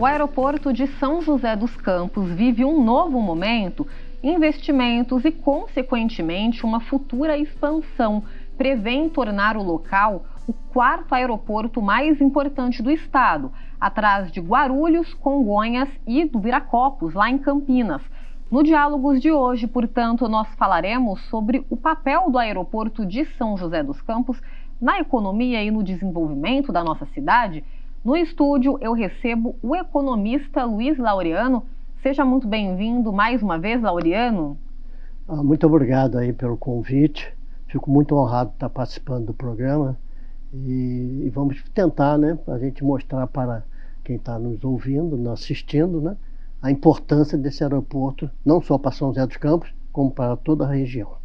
aeroporto de São José dos Campos vive um novo momento, investimentos e, consequentemente, uma futura expansão prevêem tornar o local o quarto aeroporto mais importante do estado, atrás de Guarulhos, Congonhas e do Viracopos, lá em Campinas. No Diálogos de hoje, portanto, nós falaremos sobre o papel do aeroporto de São José dos Campos na economia e no desenvolvimento da nossa cidade. No estúdio, eu recebo o economista Luiz Laureano. Seja muito bem-vindo mais uma vez, Laureano. Muito obrigado aí pelo convite. Fico muito honrado de estar participando do programa e vamos tentar, né, a gente mostrar para quem está nos ouvindo, nos assistindo, né, a importância desse aeroporto, não só para São José dos Campos, como para toda a região.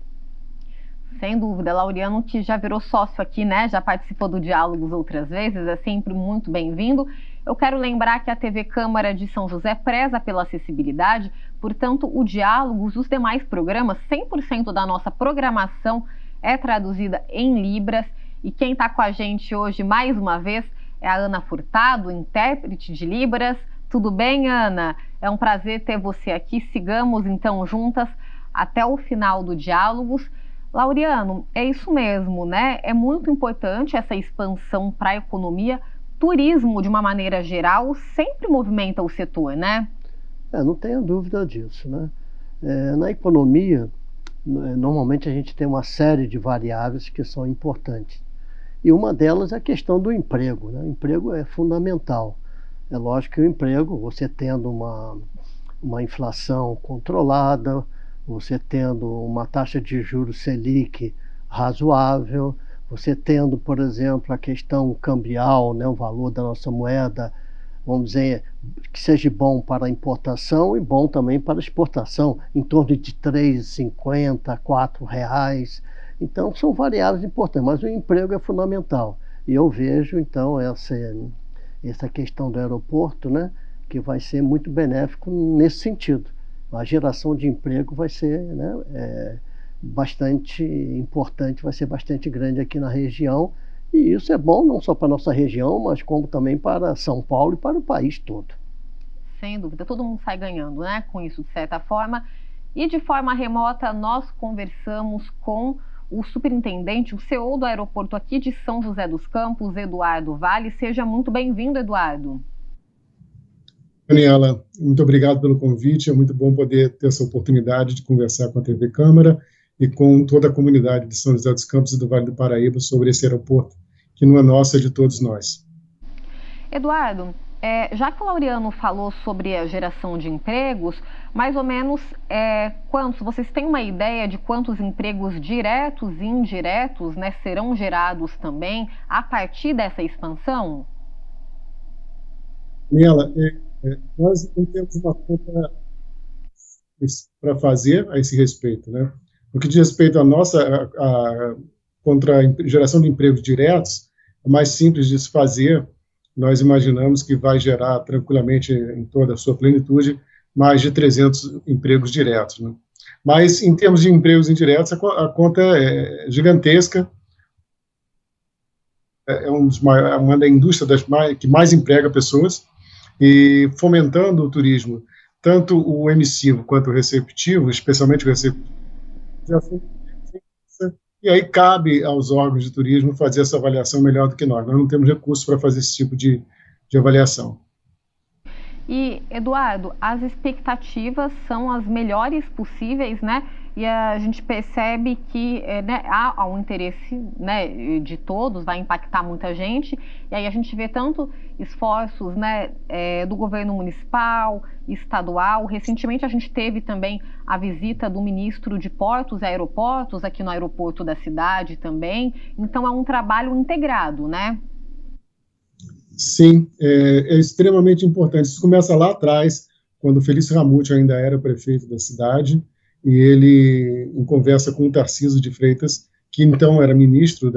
Sem dúvida, Laureano, que já virou sócio aqui, né? Já participou do Diálogos outras vezes, é sempre muito bem-vindo. Eu quero lembrar que a TV Câmara de São José preza pela acessibilidade, portanto, o Diálogos, os demais programas, 100% da nossa programação é traduzida em Libras. E quem está com a gente hoje, mais uma vez, é a Ana Furtado, intérprete de Libras. Tudo bem, Ana? É um prazer ter você aqui. Sigamos, então, juntas até o final do Diálogos. Laureano, é isso mesmo, né? É muito importante essa expansão para a economia. Turismo, de uma maneira geral, sempre movimenta o setor, né? Não tenha dúvida disso, né? Na economia, normalmente a gente tem uma série de variáveis que são importantes. E uma delas é a questão do emprego, né? O emprego é fundamental. É lógico que o emprego, você tendo uma inflação controlada, você tendo uma taxa de juros Selic razoável, você tendo, por exemplo, a questão cambial, né, o valor da nossa moeda, vamos dizer, que seja bom para a importação e bom também para a exportação, em torno de R$ 3,50, R$ 4. Então, são variáveis importantes, mas o emprego é fundamental. E eu vejo, então, essa questão do aeroporto, né, que vai ser muito benéfico nesse sentido. A geração de emprego vai ser, né, bastante importante, vai ser bastante grande aqui na região, e isso é bom não só para a nossa região, mas como também para São Paulo e para o país todo. Sem dúvida, todo mundo sai ganhando, né, com isso, de certa forma. E de forma remota, nós conversamos com o superintendente, o CEO do aeroporto aqui de São José dos Campos, Eduardo Vale. Seja muito bem-vindo, Eduardo. Daniela, muito obrigado pelo convite, é muito bom poder ter essa oportunidade de conversar com a TV Câmara e com toda a comunidade de São José dos Campos e do Vale do Paraíba sobre esse aeroporto, que não é nosso, é de todos nós. Eduardo, já que o Laureano falou sobre a geração de empregos, mais ou menos quantos, vocês têm uma ideia de quantos empregos diretos e indiretos, né, serão gerados também a partir dessa expansão? Daniela, nós não temos uma conta para fazer a esse respeito, né? No que diz respeito à nossa contra a geração de empregos diretos, é mais simples de se fazer. Nós imaginamos que vai gerar tranquilamente, em toda a sua plenitude, mais de 300 empregos diretos, né? Mas, em termos de empregos indiretos, a conta é gigantesca. É uma da indústria que mais emprega pessoas, e fomentando o turismo, tanto o emissivo quanto o receptivo, especialmente o receptivo, e aí cabe aos órgãos de turismo fazer essa avaliação melhor do que nós. Nós não temos recursos para fazer esse tipo de avaliação. E, Eduardo, as expectativas são as melhores possíveis, né? E a gente percebe que né, há um interesse, né, de todos, vai impactar muita gente. E aí a gente vê tanto esforços, né, do governo municipal, estadual. Recentemente a gente teve também a visita do ministro de Portos e Aeroportos aqui no aeroporto da cidade também. Então é um trabalho integrado, né? Sim, é extremamente importante. Isso começa lá atrás, quando o Felício Ramute ainda era prefeito da cidade, e ele, em conversa com o Tarcísio de Freitas, que então era ministro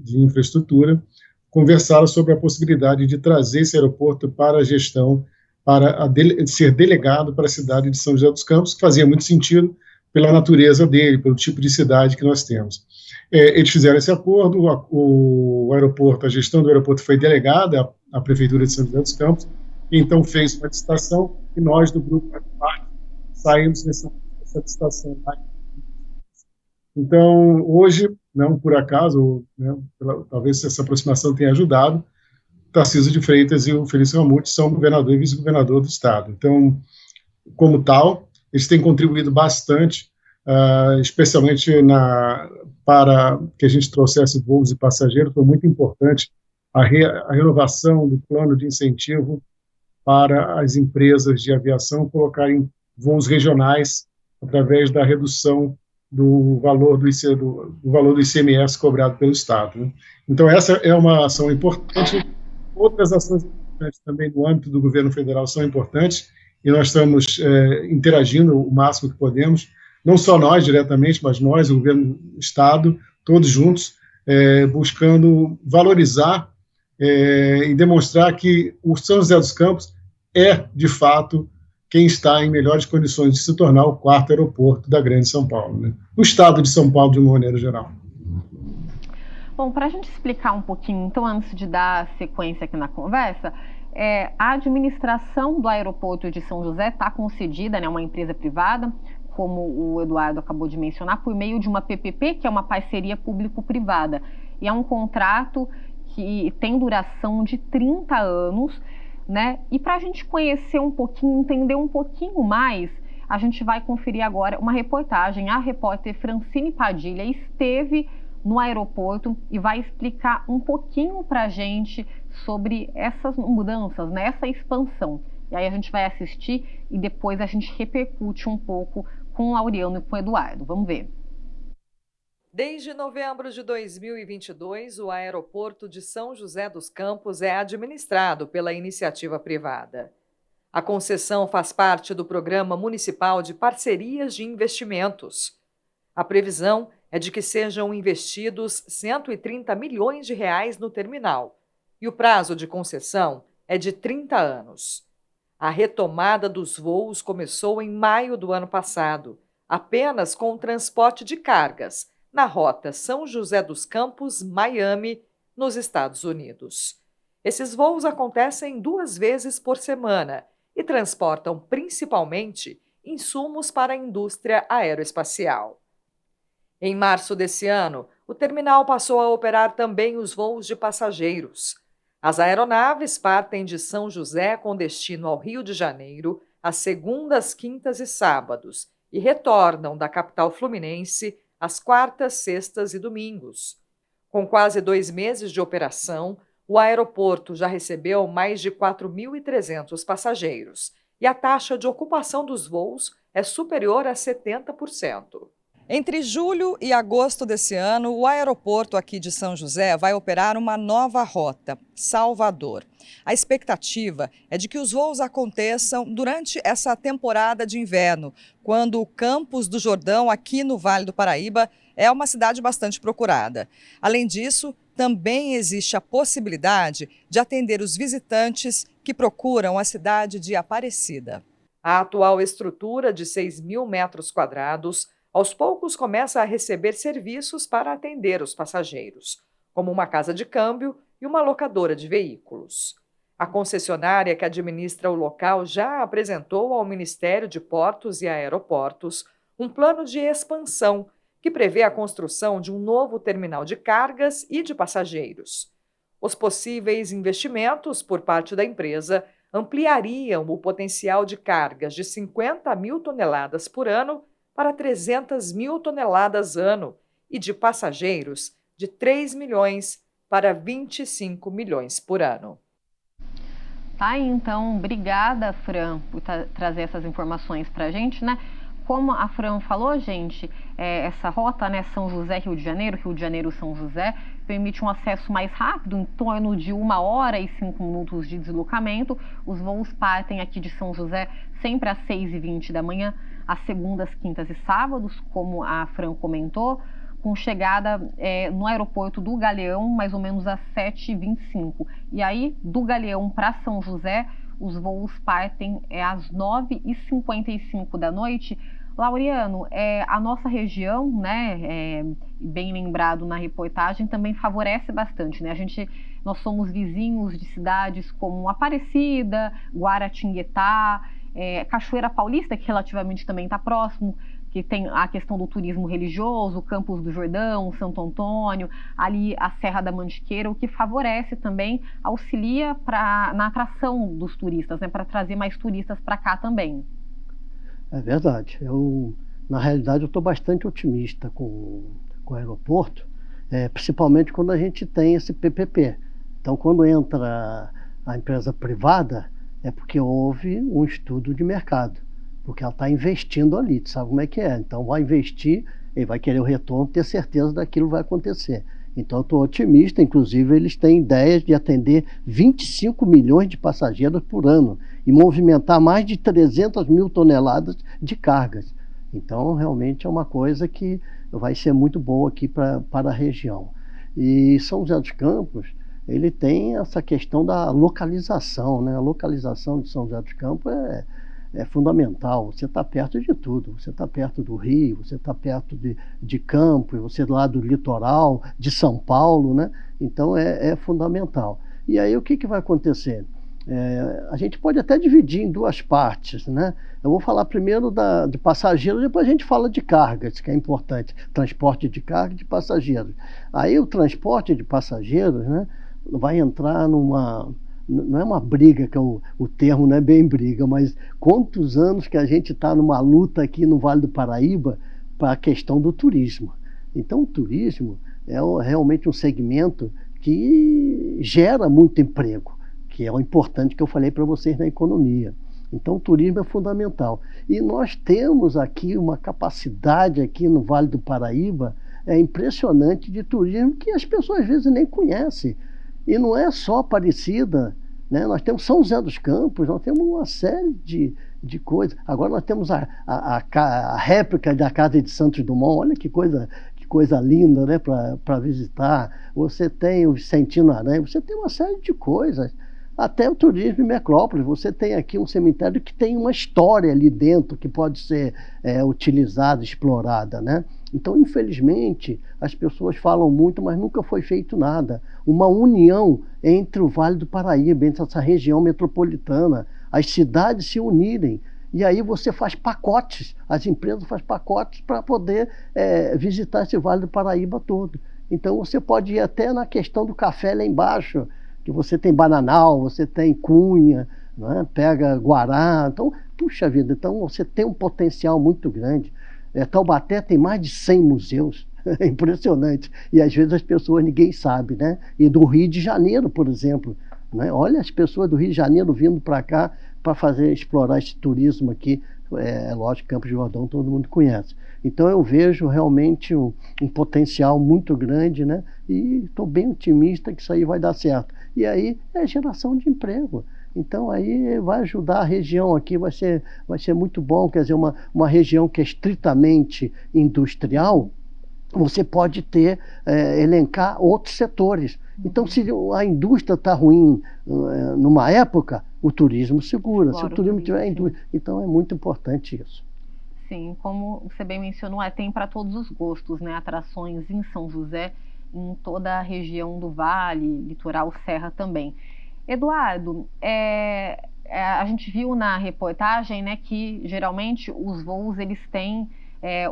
de infraestrutura, conversaram sobre a possibilidade de trazer esse aeroporto para a gestão, para ser delegado para a cidade de São José dos Campos, que fazia muito sentido pela natureza dele, pelo tipo de cidade que nós temos. Eles fizeram esse acordo, o aeroporto, a gestão do aeroporto foi delegada à Prefeitura de São José dos Campos, então fez uma licitação e nós, do Grupo Agripark, saímos nessa licitação. Então, hoje, não por acaso, né, talvez essa aproximação tenha ajudado, Tarcísio de Freitas e o Felício Ramute são governador e vice-governador do Estado. Então, como tal, eles têm contribuído bastante, especialmente para que a gente trouxesse voos e passageiros. Foi muito importante a renovação do plano de incentivo para as empresas de aviação colocarem voos regionais através da redução do valor do ICMS cobrado pelo Estado, né? Então, essa é uma ação importante. Outras ações importantes também no âmbito do governo federal são importantes, e nós estamos interagindo o máximo que podemos, não só nós diretamente, mas nós, o governo do Estado, todos juntos, buscando valorizar e demonstrar que o São José dos Campos é, de fato, quem está em melhores condições de se tornar o 4º aeroporto da Grande São Paulo, né? O Estado de São Paulo, de uma maneira geral. Bom, para a gente explicar um pouquinho, então, antes de dar sequência aqui na conversa, a administração do aeroporto de São José está concedida, né, a uma empresa privada, como o Eduardo acabou de mencionar, por meio de uma PPP, que é uma parceria público-privada. E é um contrato que tem duração de 30 anos, né? E para a gente conhecer um pouquinho, entender um pouquinho mais, a gente vai conferir agora uma reportagem. A repórter Francine Padilha esteve no aeroporto e vai explicar um pouquinho para a gente sobre essas mudanças, né, essa expansão. E aí a gente vai assistir e depois a gente repercute um pouco com o Laureano e com o Eduardo. Vamos ver. Desde novembro de 2022, o aeroporto de São José dos Campos é administrado pela iniciativa privada. A concessão faz parte do Programa Municipal de Parcerias de Investimentos. A previsão é de que sejam investidos R$ 130 milhões no terminal, e o prazo de concessão é de 30 anos. A retomada dos voos começou em maio do ano passado, apenas com o transporte de cargas, na rota São José dos Campos-Miami, nos Estados Unidos. Esses voos acontecem 2 vezes por semana e transportam principalmente insumos para a indústria aeroespacial. Em março desse ano, o terminal passou a operar também os voos de passageiros. As aeronaves partem de São José com destino ao Rio de Janeiro às segundas, quintas e sábados e retornam da capital fluminense às quartas, sextas e domingos. Com quase 2 meses de operação, o aeroporto já recebeu mais de 4.300 passageiros e a taxa de ocupação dos voos é superior a 70%. Entre julho e agosto desse ano, o aeroporto aqui de São José vai operar uma nova rota, Salvador. A expectativa é de que os voos aconteçam durante essa temporada de inverno, quando o Campos do Jordão, aqui no Vale do Paraíba, é uma cidade bastante procurada. Além disso, também existe a possibilidade de atender os visitantes que procuram a cidade de Aparecida. A atual estrutura de 6.000 metros quadrados aos poucos começa a receber serviços para atender os passageiros, como uma casa de câmbio e uma locadora de veículos. A concessionária que administra o local já apresentou ao Ministério de Portos e Aeroportos um plano de expansão que prevê a construção de um novo terminal de cargas e de passageiros. Os possíveis investimentos por parte da empresa ampliariam o potencial de cargas de 50.000 toneladas por ano para 300.000 toneladas ano e de passageiros de 3 milhões para 25 milhões por ano. Tá, então, obrigada, Fran, por trazer essas informações para a gente, né? Como a Fran falou, gente, essa rota, né, São José, Rio de Janeiro, São José, permite um acesso mais rápido, em torno de 1 hora e 5 minutos de deslocamento. Os voos partem aqui de São José sempre às 6h20 da manhã, às segundas, quintas e sábados, como a Fran comentou, com chegada no aeroporto do Galeão, mais ou menos às 7h25. E aí, do Galeão para São José, os voos partem às 9h55 da noite, Laureano, a nossa região, né, bem lembrado na reportagem, também favorece bastante, né? Nós somos vizinhos de cidades como Aparecida, Guaratinguetá, Cachoeira Paulista, que relativamente também está próximo, que tem a questão do turismo religioso, Campos do Jordão, Santo Antônio, ali a Serra da Mantiqueira, o que favorece também, auxilia na atração dos turistas, né, para trazer mais turistas para cá também. É verdade. Na realidade, eu estou bastante otimista com o aeroporto, principalmente quando a gente tem esse PPP. Então, quando entra a empresa privada, é porque houve um estudo de mercado, porque ela está investindo ali, sabe como é que é? Então, vai investir, ele vai querer o retorno, ter certeza daquilo vai acontecer. Então, eu estou otimista, inclusive eles têm ideias de atender 25 milhões de passageiros por ano e movimentar mais de 300 mil toneladas de cargas. Então, realmente é uma coisa que vai ser muito boa aqui para a região. E São José dos Campos, ele tem essa questão da localização, né? A localização de São José dos Campos é fundamental. Você está perto de tudo. Você está perto do Rio, você está perto de Campos, você lá do litoral, de São Paulo, né? Então é fundamental. E aí o que vai acontecer? A gente pode até dividir em duas partes, né? Eu vou falar primeiro de passageiros, depois a gente fala de cargas, que é importante. Transporte de carga e de passageiros. Aí o transporte de passageiros, né, vai entrar numa... Não é uma briga, que o termo não é bem briga, mas quantos anos que a gente está numa luta aqui no Vale do Paraíba para a questão do turismo. Então, o turismo é realmente um segmento que gera muito emprego, que é o importante que eu falei para vocês na economia. Então, o turismo é fundamental. E nós temos aqui uma capacidade aqui no Vale do Paraíba impressionante de turismo que as pessoas às vezes nem conhecem. E não é só Aparecida, né? Nós temos São José dos Campos, nós temos uma série de coisas. Agora nós temos a réplica da Casa de Santos Dumont, olha que coisa linda, né, para visitar. Você tem o Vicentino Aranha, você tem uma série de coisas. Até o turismo em Metrópolis, você tem aqui um cemitério que tem uma história ali dentro que pode ser utilizada, explorada, né? Então, infelizmente, as pessoas falam muito, mas nunca foi feito nada. Uma união entre o Vale do Paraíba, entre essa região metropolitana, as cidades se unirem. E aí você faz pacotes, as empresas fazem pacotes para poder visitar esse Vale do Paraíba todo. Então, você pode ir até na questão do café lá embaixo, que você tem Bananal, você tem Cunha, né? Pega Guará. Então, puxa vida, então você tem um potencial muito grande. Taubaté tem mais de 100 museus, é impressionante. E às vezes as pessoas, ninguém sabe, né? E do Rio de Janeiro, por exemplo, né? Olha as pessoas do Rio de Janeiro vindo para cá para explorar esse turismo aqui. Lógico, Campos do Jordão todo mundo conhece. Então eu vejo realmente um potencial muito grande, né? E estou bem otimista que isso aí vai dar certo. E aí é geração de emprego. Então aí vai ajudar a região aqui, vai ser muito bom. Quer dizer, uma região que é estritamente industrial, você pode elencar outros setores. Então, se a indústria está ruim numa época, o turismo segura. Claro, se o turismo tiver indústria. Então, é muito importante isso. Sim, como você bem mencionou, tem para todos os gostos, né? Atrações em São José, em toda a região do Vale, litoral, serra também. Eduardo, a gente viu na reportagem, né, que geralmente os voos eles têm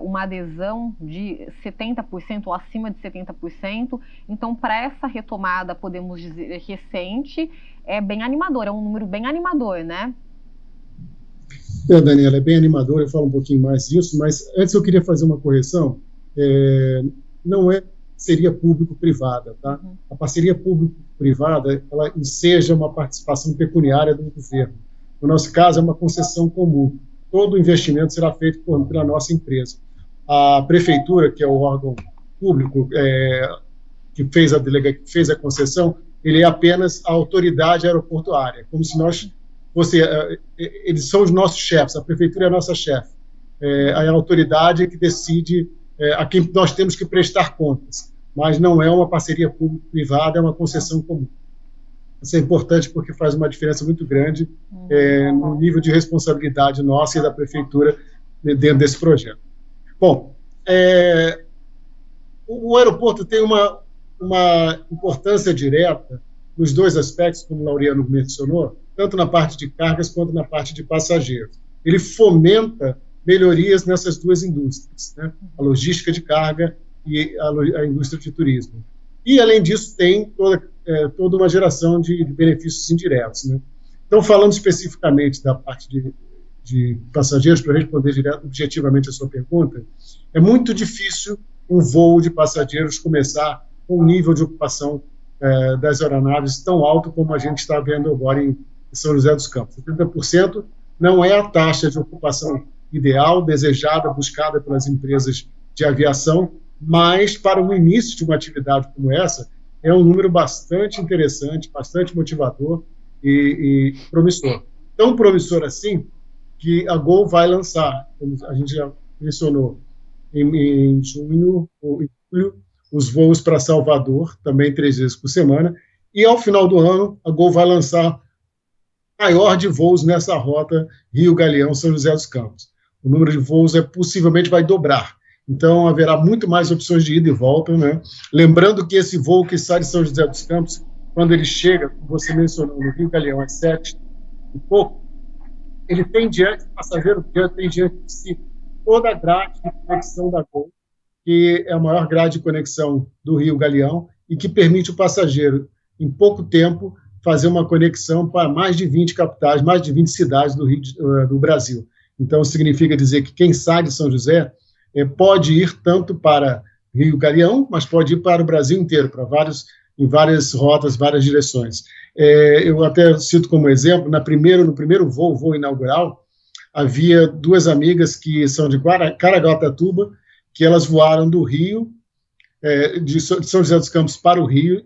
uma adesão de 70% ou acima de 70%. Então, para essa retomada, podemos dizer recente, é bem animador, é um número bem animador, né? Daniela, é bem animador, eu falo um pouquinho mais disso, mas antes eu queria fazer uma correção. Não seria público-privada, tá? Uhum. A parceria público-privada, ela enseja uma participação pecuniária do governo. No nosso caso, é uma concessão comum. Todo o investimento será feito pela nossa empresa. A prefeitura, que é o órgão público que fez a concessão, ele é apenas a autoridade aeroportuária, como se eles são os nossos chefes, a prefeitura é a nossa chefe. A autoridade que decide a quem nós temos que prestar contas, mas não é uma parceria público-privada, é uma concessão comum. Isso é importante porque faz uma diferença muito grande no nível de responsabilidade nossa e da prefeitura dentro desse projeto. Bom, o aeroporto tem uma importância direta nos dois aspectos, como o Laureano mencionou, tanto na parte de cargas quanto na parte de passageiros. Ele fomenta melhorias nessas duas indústrias, né? A logística de carga e a indústria de turismo. E, além disso, tem toda uma geração de benefícios indiretos, né? Então, falando especificamente da parte de passageiros, para responder objetivamente a sua pergunta, é muito difícil um voo de passageiros começar com um nível de ocupação das aeronaves tão alto como a gente está vendo agora em São José dos Campos. 70% não é a taxa de ocupação ideal, desejada, buscada pelas empresas de aviação, mas para o início de uma atividade como essa, é um número bastante interessante, bastante motivador e promissor. Tão promissor assim que a Gol vai lançar, como a gente já mencionou, em junho ou em julho, os voos para Salvador, também 3 vezes por semana, e ao final do ano a Gol vai lançar maior de voos nessa rota Rio-Galeão-São José dos Campos. O número de voos possivelmente vai dobrar, então haverá muito mais opções de ida e volta, né? Lembrando que esse voo que sai de São José dos Campos, quando ele chega, como você mencionou, no Rio-Galeão às 7 e pouco, ele tem diante, o passageiro tem diante de si toda a grade de conexão da Gol, que é a maior grade de conexão do Rio-Galeão e que permite o passageiro, em pouco tempo, fazer uma conexão para mais de 20 capitais, mais de 20 cidades do Brasil. Então, significa dizer que quem sai de São José pode ir tanto para Rio-Galeão, mas pode ir para o Brasil inteiro, em várias rotas, várias direções. Eu até cito como exemplo, no primeiro voo inaugural, havia 2 amigas que são de Caraguatatuba, que elas voaram do Rio, de São José dos Campos para o Rio,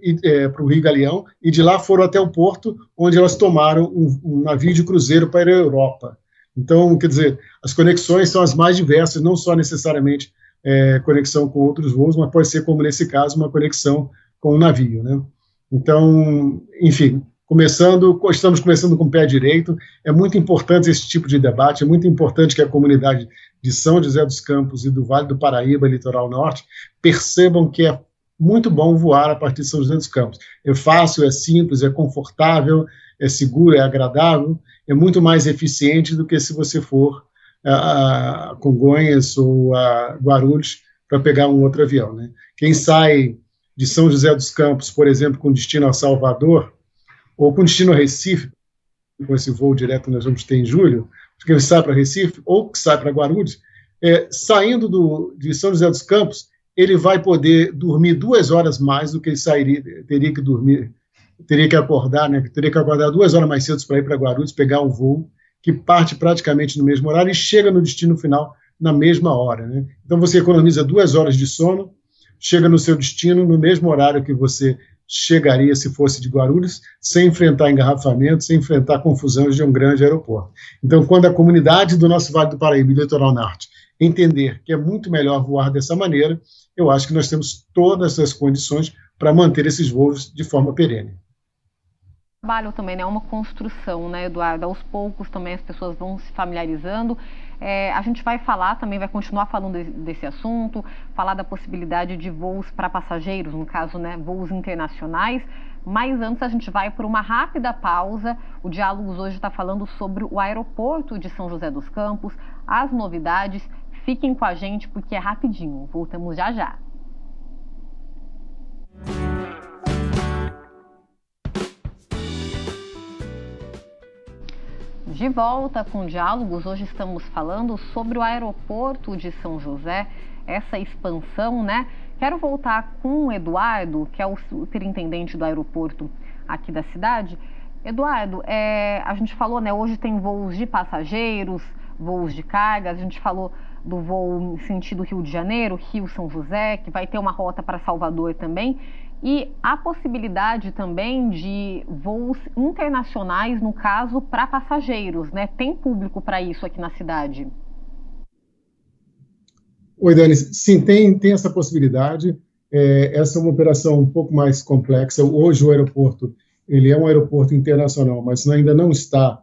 para o Rio-Galeão, e de lá foram até o porto, onde elas tomaram um navio de cruzeiro para a Europa. Então, quer dizer, as conexões são as mais diversas, não só necessariamente conexão com outros voos, mas pode ser, como nesse caso, uma conexão com um navio, né? Então, enfim, estamos começando com o pé direito. É muito importante esse tipo de debate, é muito importante que a comunidade de São José dos Campos e do Vale do Paraíba, Litoral Norte, percebam que é muito bom voar a partir de São José dos Campos. É fácil, é simples, é confortável, é seguro, é agradável, é muito mais eficiente do que se você for a Congonhas ou a Guarulhos para pegar um outro avião, né? Quem sai de São José dos Campos, por exemplo, com destino a Salvador, ou com destino a Recife, com esse voo direto que nós vamos ter em julho, que ele sai para Recife, ou que sai para Guarulhos, saindo de São José dos Campos, ele vai poder dormir 2 horas mais do que ele teria que acordar, né? Teria que acordar 2 horas mais cedo para ir para Guarulhos, pegar um voo que parte praticamente no mesmo horário e chega no destino final na mesma hora, né? Então você economiza 2 horas de sono, chega no seu destino no mesmo horário que você chegaria se fosse de Guarulhos, sem enfrentar engarrafamento, sem enfrentar confusões de um grande aeroporto. Então, quando a comunidade do nosso Vale do Paraíba e Litoral Norte entender que é muito melhor voar dessa maneira, eu acho que nós temos todas as condições para manter esses voos de forma perene. Trabalho também, né? É uma construção, né, Eduardo? Aos poucos também as pessoas vão se familiarizando. A gente vai falar também, vai continuar falando desse assunto, falar da possibilidade de voos para passageiros, no caso, né, voos internacionais. Mas antes a gente vai por uma rápida pausa. O Diálogos hoje está falando sobre o aeroporto de São José dos Campos, as novidades. Fiquem com a gente porque é rapidinho. Voltamos já já. De volta com Diálogos, hoje estamos falando sobre o aeroporto de São José, essa expansão, né? Quero voltar com o Eduardo, que é o superintendente do aeroporto aqui da cidade. Eduardo, a gente falou, né? Hoje tem voos de passageiros, voos de cargas, a gente falou do voo em sentido Rio de Janeiro, Rio-São José, que vai ter uma rota para Salvador também. E a possibilidade também de voos internacionais, no caso, para passageiros, né? Tem público para isso aqui na cidade? Oi, Dani. Sim, tem essa possibilidade. Essa é uma operação um pouco mais complexa. Hoje o aeroporto, ele é um aeroporto internacional, mas ainda não está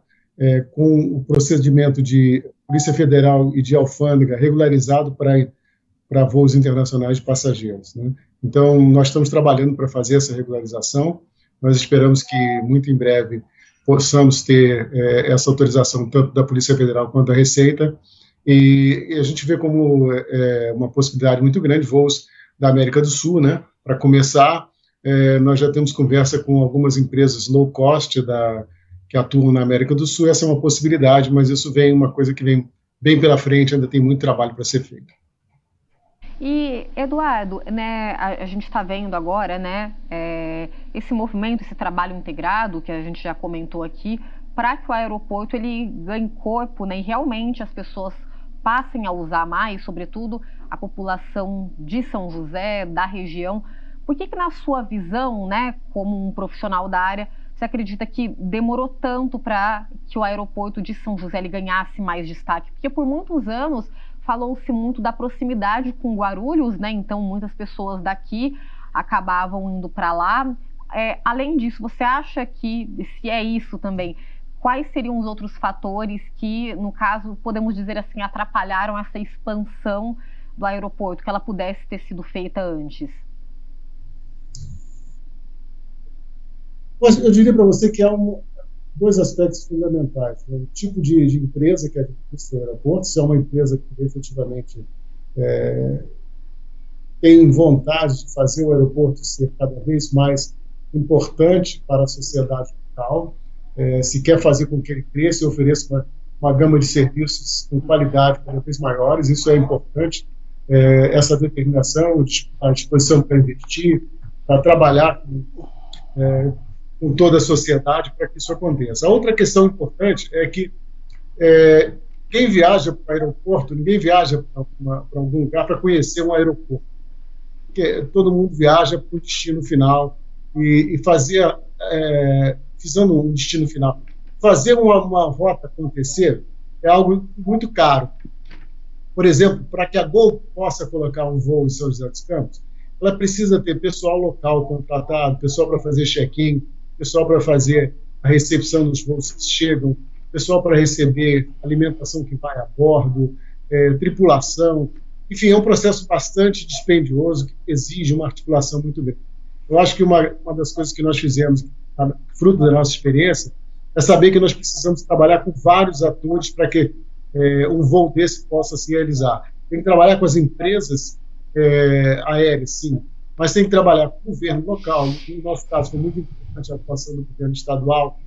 com o procedimento de Polícia Federal e de Alfândega regularizado para voos internacionais de passageiros, né? Então, nós estamos trabalhando para fazer essa regularização. Nós esperamos que, muito em breve, possamos ter essa autorização tanto da Polícia Federal quanto da Receita, e a gente vê como uma possibilidade muito grande voos da América do Sul, né? Para começar, nós já temos conversa com algumas empresas low cost que atuam na América do Sul. Essa é uma possibilidade, mas isso uma coisa que vem bem pela frente, ainda tem muito trabalho para ser feito. E, Eduardo, né, a gente está vendo agora, né, esse movimento, esse trabalho integrado que a gente já comentou aqui, para que o aeroporto ele ganhe corpo, né, e realmente as pessoas passem a usar mais, sobretudo a população de São José, da região. Por que na sua visão, né, como um profissional da área, você acredita que demorou tanto para que o aeroporto de São José ele ganhasse mais destaque? Porque por muitos anos falou-se muito da proximidade com Guarulhos, né? Então muitas pessoas daqui acabavam indo para lá. Além disso, você acha que, se é isso também, quais seriam os outros fatores que, no caso, podemos dizer assim, atrapalharam essa expansão do aeroporto, que ela pudesse ter sido feita antes? Eu diria para você que há dois aspectos fundamentais, né? O tipo de empresa que administra o aeroporto, se é uma empresa que efetivamente tem vontade de fazer o aeroporto ser cada vez mais importante para a sociedade local, se quer fazer com que ele cresça e ofereça uma gama de serviços com qualidade cada vez maiores, isso é importante, essa determinação, a disposição para investir, para trabalhar com toda a sociedade para que isso aconteça. A outra questão importante é que quem viaja para o aeroporto, ninguém viaja para algum lugar para conhecer um aeroporto. Porque todo mundo viaja para o destino final e visando um destino final. Fazer uma rota acontecer é algo muito caro. Por exemplo, para que a Gol possa colocar um voo em São José dos Campos, ela precisa ter pessoal local contratado, pessoal para fazer check-in, pessoal para fazer a recepção dos voos que chegam, pessoal para receber alimentação que vai a bordo, tripulação. Enfim, é um processo bastante dispendioso, que exige uma articulação muito grande. Eu acho que uma das coisas que nós fizemos, fruto da nossa experiência, é saber que nós precisamos trabalhar com vários atores para que um voo desse possa se realizar. Tem que trabalhar com as empresas aéreas, sim, mas tem que trabalhar com o governo local. No nosso caso, foi muito importante a atuação do governo estadual.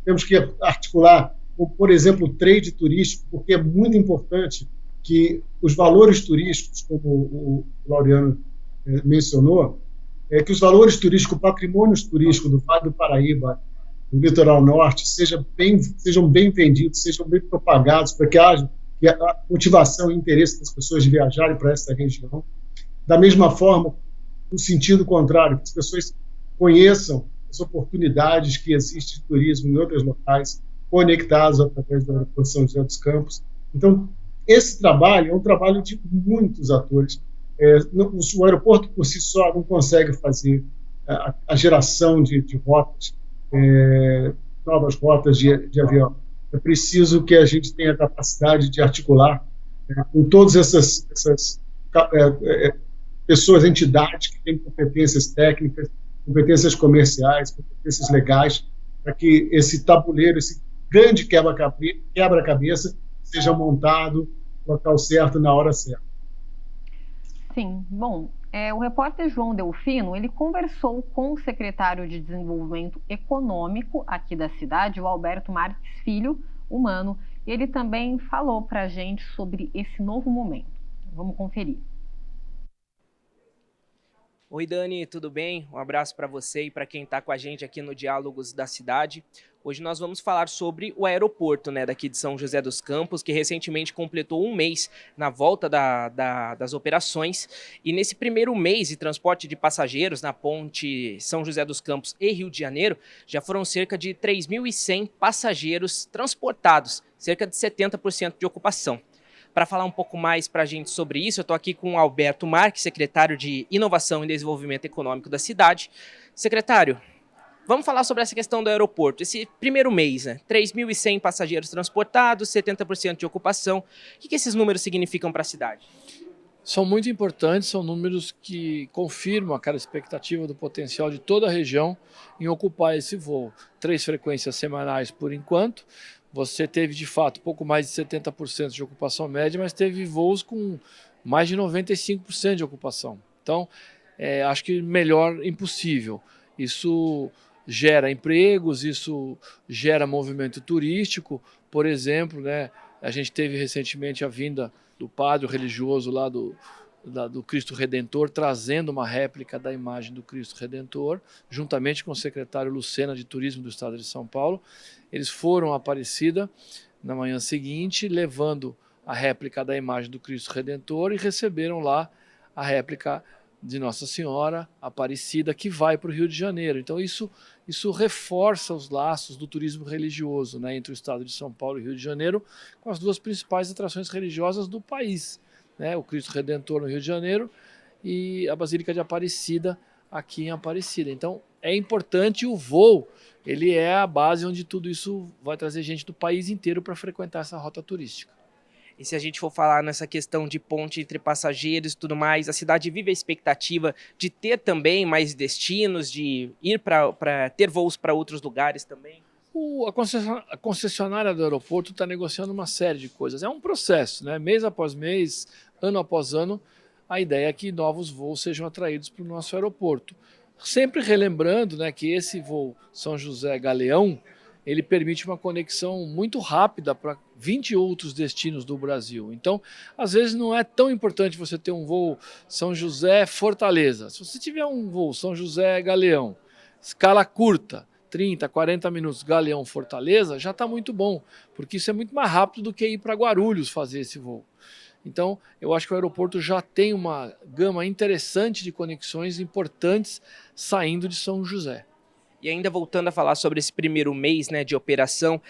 Temos que articular, por exemplo, o trade turístico, porque é muito importante que os valores turísticos, como o Laureano mencionou, que os valores turísticos, o patrimônio turístico do Vale do Paraíba, do Litoral Norte, sejam bem vendidos, sejam bem propagados, para que haja a motivação e interesse das pessoas de viajarem para essa região. Da mesma forma, no sentido contrário, que as pessoas conheçam as oportunidades que existem de turismo em outros locais, conectados através do aeroporto São José dos Campos. Então, esse trabalho é um trabalho de muitos atores. O aeroporto, por si só, não consegue fazer a geração de rotas, novas rotas de avião. É preciso que a gente tenha a capacidade de articular com todas essas pessoas, entidades que têm competências técnicas, competências comerciais, competências legais, para que esse tabuleiro, esse grande quebra-cabeça seja montado no local certo, na hora certa. Sim, bom, o repórter João Delfino, ele conversou com o secretário de Desenvolvimento Econômico aqui da cidade, o Alberto Marques Filho, humano, e ele também falou para a gente sobre esse novo momento. Vamos conferir. Oi, Dani, tudo bem? Um abraço para você e para quem está com a gente aqui no Diálogos da Cidade. Hoje nós vamos falar sobre o aeroporto, né, daqui de São José dos Campos, que recentemente completou um mês na volta das operações. E nesse primeiro mês de transporte de passageiros na ponte São José dos Campos e Rio de Janeiro, já foram cerca de 3.100 passageiros transportados, cerca de 70% de ocupação. Para falar um pouco mais para a gente sobre isso, eu estou aqui com o Alberto Marques, secretário de Inovação e Desenvolvimento Econômico da cidade. Secretário, Vamos falar sobre essa questão do aeroporto. Esse primeiro mês, né? 3.100 passageiros transportados, 70% de ocupação. O que esses números significam para a cidade? São muito importantes, são números que confirmam aquela expectativa do potencial de toda a região em ocupar esse voo. 3 frequências semanais por enquanto. Você teve, de fato, pouco mais de 70% de ocupação média, mas teve voos com mais de 95% de ocupação. Então, acho que melhor impossível. Isso gera empregos, isso gera movimento turístico. Por exemplo, né, a gente teve recentemente a vinda do padre religioso lá do Cristo Redentor, trazendo uma réplica da imagem do Cristo Redentor, juntamente com o secretário Lucena de Turismo do Estado de São Paulo. Eles foram a Aparecida na manhã seguinte, levando a réplica da imagem do Cristo Redentor e receberam lá a réplica de Nossa Senhora Aparecida, que vai para o Rio de Janeiro. Então isso reforça os laços do turismo religioso, né, entre o estado de São Paulo e o Rio de Janeiro, com as 2 principais atrações religiosas do país, né, o Cristo Redentor no Rio de Janeiro e a Basílica de Aparecida aqui em Aparecida. Então é importante o voo, ele é a base onde tudo isso vai trazer gente do país inteiro para frequentar essa rota turística. E se a gente for falar nessa questão de ponte entre passageiros e tudo mais, a cidade vive a expectativa de ter também mais destinos, de ir para ter voos para outros lugares também? A concessionária do aeroporto está negociando uma série de coisas. É um processo, né? Mês após mês, ano após ano, a ideia é que novos voos sejam atraídos para o nosso aeroporto. Sempre relembrando, né, que esse voo São José-Galeão, ele permite uma conexão muito rápida para 20 outros destinos do Brasil. Então, às vezes não é tão importante você ter um voo São José-Fortaleza. Se você tiver um voo São José-Galeão, escala curta, 30, 40 minutos, Galeão-Fortaleza, já está muito bom, porque isso é muito mais rápido do que ir para Guarulhos fazer esse voo. Então, eu acho que o aeroporto já tem uma gama interessante de conexões importantes saindo de São José. E ainda voltando a falar sobre esse primeiro mês, né, de operação,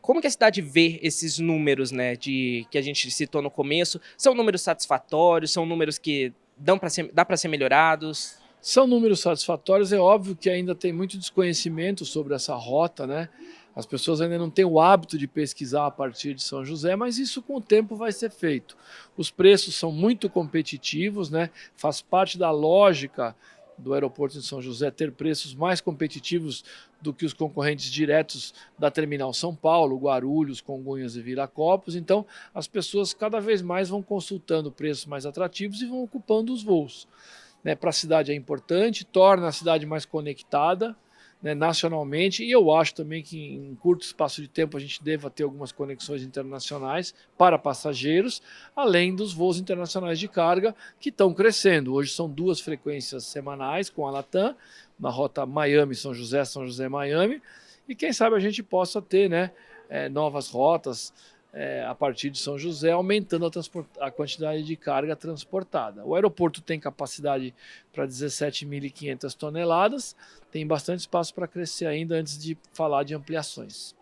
como que a cidade vê esses números, né, que a gente citou no começo? São números satisfatórios? São números que dá para ser melhorados? São números satisfatórios. É óbvio que ainda tem muito desconhecimento sobre essa rota, né? As pessoas ainda não têm o hábito de pesquisar a partir de São José, mas isso com o tempo vai ser feito. Os preços são muito competitivos, né? Faz parte da lógica do aeroporto de São José ter preços mais competitivos do que os concorrentes diretos da Terminal São Paulo, Guarulhos, Congonhas e Viracopos. Então, as pessoas cada vez mais vão consultando preços mais atrativos e vão ocupando os voos. Né, para a cidade é importante, torna a cidade mais conectada, né, nacionalmente, e eu acho também que em curto espaço de tempo a gente deva ter algumas conexões internacionais para passageiros, além dos voos internacionais de carga que estão crescendo. Hoje são 2 frequências semanais com a Latam, na rota Miami-São José, São José-Miami, e quem sabe a gente possa ter, né, novas rotas a partir de São José, aumentando a quantidade de carga transportada. O aeroporto tem capacidade para 17.500 toneladas, tem bastante espaço para crescer ainda antes de falar de ampliações.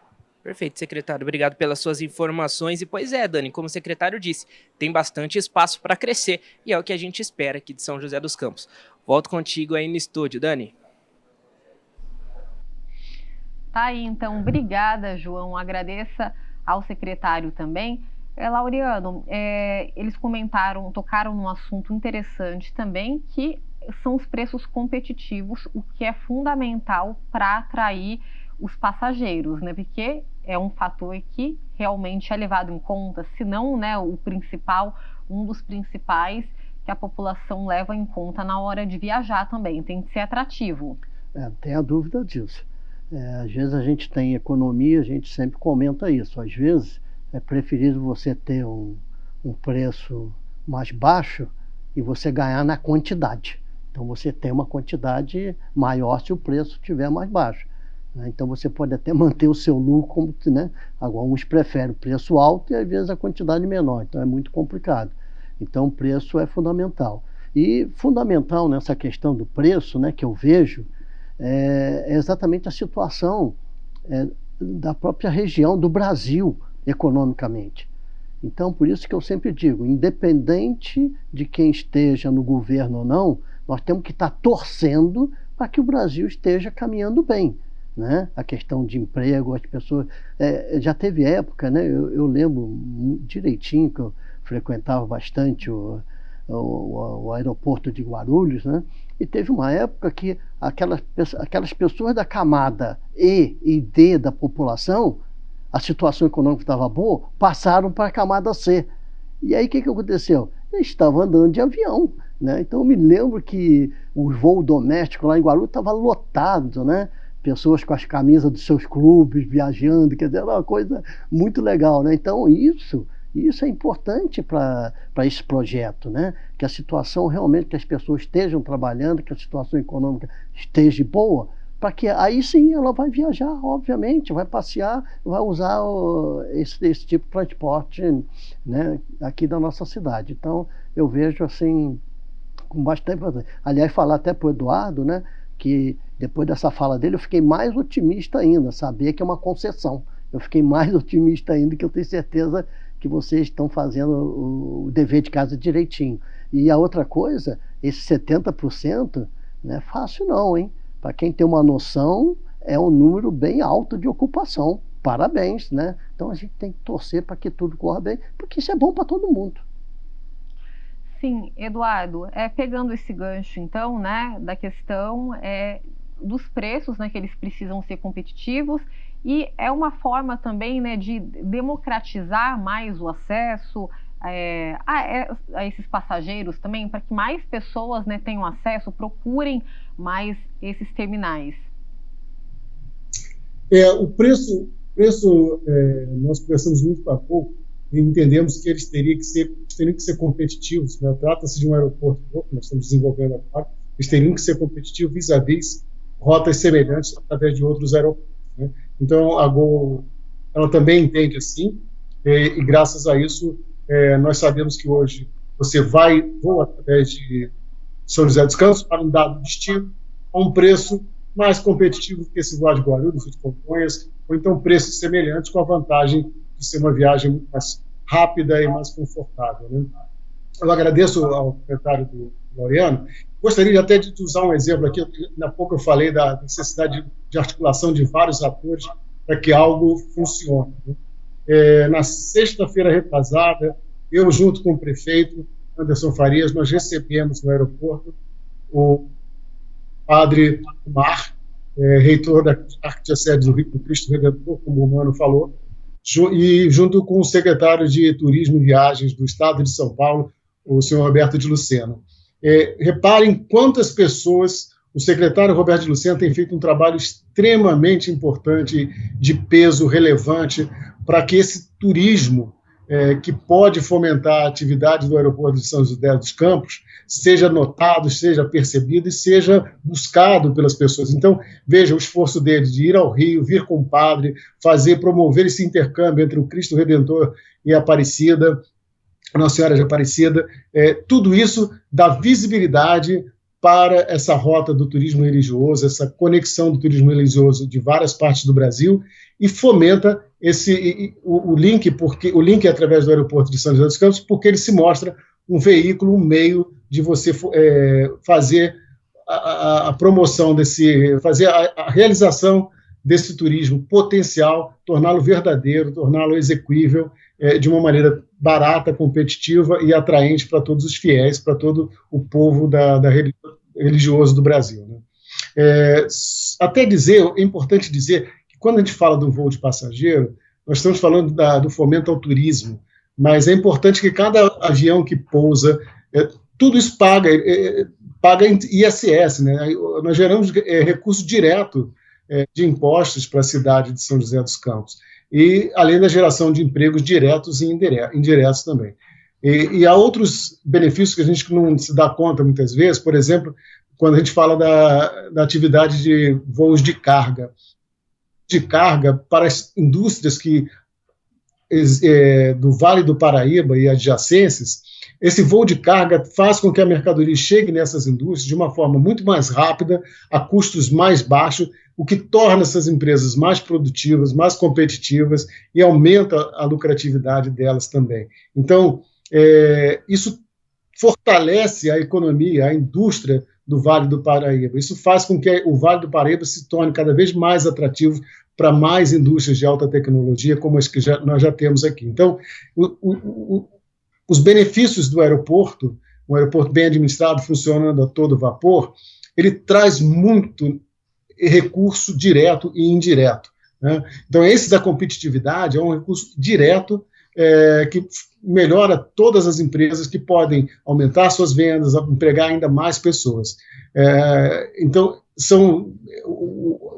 Perfeito, secretário. Obrigado pelas suas informações. E pois é, Dani, como o secretário disse, tem bastante espaço para crescer e é o que a gente espera aqui de São José dos Campos. Volto contigo aí no estúdio, Dani. Tá aí, então. Obrigada, João. Agradeça ao secretário também. Laureano, eles tocaram num assunto interessante também, que são os preços competitivos, o que é fundamental para atrair os passageiros, né? Porque é um fator que realmente é levado em conta, se não, né, um dos principais que a população leva em conta na hora de viajar também, tem que ser atrativo. Não tem a dúvida disso. Às vezes a gente tem economia, a gente sempre comenta isso. Às vezes é preferível você ter um preço mais baixo e você ganhar na quantidade. Então você tem uma quantidade maior se o preço estiver mais baixo. Então você pode até manter o seu lucro, né? Agora uns preferem o preço alto e às vezes a quantidade menor. Então é muito complicado. Então o preço é fundamental nessa questão do preço, né, que eu vejo, é exatamente a situação da própria região do Brasil economicamente. Então, por isso que eu sempre digo, independente de quem esteja no governo ou não, nós temos que estar torcendo para que o Brasil esteja caminhando bem, né? A questão de emprego, as pessoas... já teve época, né? Eu lembro direitinho que eu frequentava bastante o aeroporto de Guarulhos, né? E teve uma época que aquelas pessoas da camada E e D da população, a situação econômica estava boa, passaram para a camada C. E aí o que aconteceu? Eles estavam andando de avião, né? Então eu me lembro que o voo doméstico lá em Guarulhos estava lotado, né? Pessoas com as camisas dos seus clubes, viajando, quer dizer, era uma coisa muito legal, né? Então isso é importante para esse projeto, né? Que a situação realmente, que as pessoas estejam trabalhando, que a situação econômica esteja boa, para que aí sim ela vai viajar, obviamente, vai passear, vai usar esse tipo de transporte, né, aqui da nossa cidade. Então eu vejo assim com bastante importância. Aliás, falar até para o Eduardo, né, que depois dessa fala dele eu fiquei mais otimista ainda, saber que é uma concessão. Eu fiquei mais otimista ainda, que eu tenho certeza que vocês estão fazendo o dever de casa direitinho. E a outra coisa, esse 70%, não é fácil não, hein? Para quem tem uma noção, é um número bem alto de ocupação. Parabéns, né? Então a gente tem que torcer para que tudo corra bem, porque isso é bom para todo mundo. Sim, Eduardo, pegando esse gancho então, né, da questão dos preços, né, que eles precisam ser competitivos, e é uma forma também, né, de democratizar mais o acesso a esses passageiros também, para que mais pessoas, né, tenham acesso, procurem mais esses terminais. O preço nós conversamos muito para pouco e entendemos que eles teriam que ser competitivos, né? Trata-se de um aeroporto que nós estamos desenvolvendo agora, eles teriam que ser competitivos vis-à-vis rotas semelhantes através de outros aeroportos, né? Então a Gol, ela também entende assim, e graças a isso nós sabemos que hoje você voa através de São José dos Campos para um dado destino a um preço mais competitivo que esse voar de Guarulhos, de Congonhas, ou então preços semelhantes, com a vantagem de ser uma viagem muito mais rápida e mais confortável, né? Eu agradeço ao secretário do Laureano. Gostaria até de usar um exemplo aqui. Há pouco eu falei da necessidade de articulação de vários atores para que algo funcione, né? Na sexta-feira retrasada, eu, junto com o prefeito Anderson Farias, nós recebemos no aeroporto o padre Mar, reitor da Arquidiocese do Cristo Redentor, como o Mano falou, e junto com o secretário de Turismo e Viagens do Estado de São Paulo, o senhor Roberto de Lucena. Reparem quantas pessoas o secretário Roberto de Lucena tem feito um trabalho extremamente importante, de peso relevante, para que esse turismo que pode fomentar a atividade do aeroporto de São José dos Campos seja notado, seja percebido e seja buscado pelas pessoas. Então, veja o esforço deles de ir ao Rio, vir com o padre, promover esse intercâmbio entre o Cristo Redentor e a Aparecida, a Nossa Senhora de Aparecida. Tudo isso dá visibilidade para essa rota do turismo religioso, essa conexão do turismo religioso de várias partes do Brasil, e fomenta o link, porque o link é através do aeroporto de São José dos Campos, porque ele se mostra um veículo, um meio de você fazer a promoção fazer a realização desse turismo potencial, torná-lo verdadeiro, torná-lo exequível, de uma maneira barata, competitiva e atraente para todos os fiéis, para todo o povo religioso do Brasil, né? É importante dizer que quando a gente fala do voo de passageiro, nós estamos falando do fomento ao turismo, mas é importante que cada avião que pousa, tudo isso paga em ISS, né? Nós geramos recurso direto de impostos para a cidade de São José dos Campos, e além da geração de empregos diretos e indiretos também. E há outros benefícios que a gente não se dá conta muitas vezes, por exemplo, quando a gente fala da atividade de voos de carga para as indústrias do Vale do Paraíba e adjacências. Esse voo de carga faz com que a mercadoria chegue nessas indústrias de uma forma muito mais rápida, a custos mais baixos, o que torna essas empresas mais produtivas, mais competitivas e aumenta a lucratividade delas também. Então, isso fortalece a economia, a indústria do Vale do Paraíba. Isso faz com que o Vale do Paraíba se torne cada vez mais atrativo para mais indústrias de alta tecnologia, como as que nós já temos aqui. Então, os benefícios do aeroporto, um aeroporto bem administrado, funcionando a todo vapor, ele traz muito recurso direto e indireto, né? Então, esse da competitividade é um recurso direto que melhora todas as empresas, que podem aumentar suas vendas, empregar ainda mais pessoas. Então,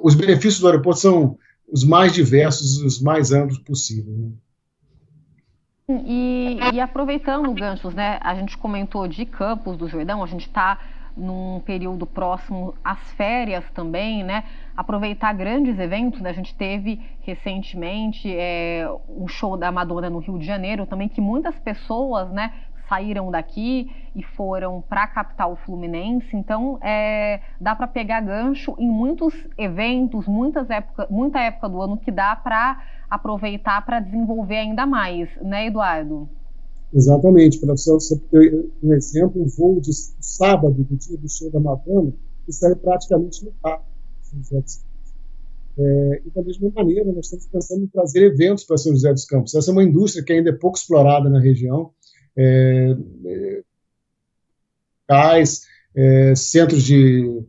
os benefícios do aeroporto são os mais diversos, os mais amplos possíveis, né? E aproveitando ganchos, né? A gente comentou de Campos do Jordão, a gente está num período próximo às férias também, né? Aproveitar grandes eventos, né? A gente teve recentemente um show da Madonna no Rio de Janeiro também, que muitas pessoas, né, saíram daqui e foram para a capital fluminense. Então, dá para pegar gancho em muitos eventos, muita época do ano que dá para aproveitar para desenvolver ainda mais, né, Eduardo? Exatamente. Para você ter um exemplo, o voo de sábado, do dia do show da Madonna, isso é praticamente lotado. E da mesma maneira, nós estamos pensando em trazer eventos para São José dos Campos. Essa é uma indústria que ainda é pouco explorada na região. Centros de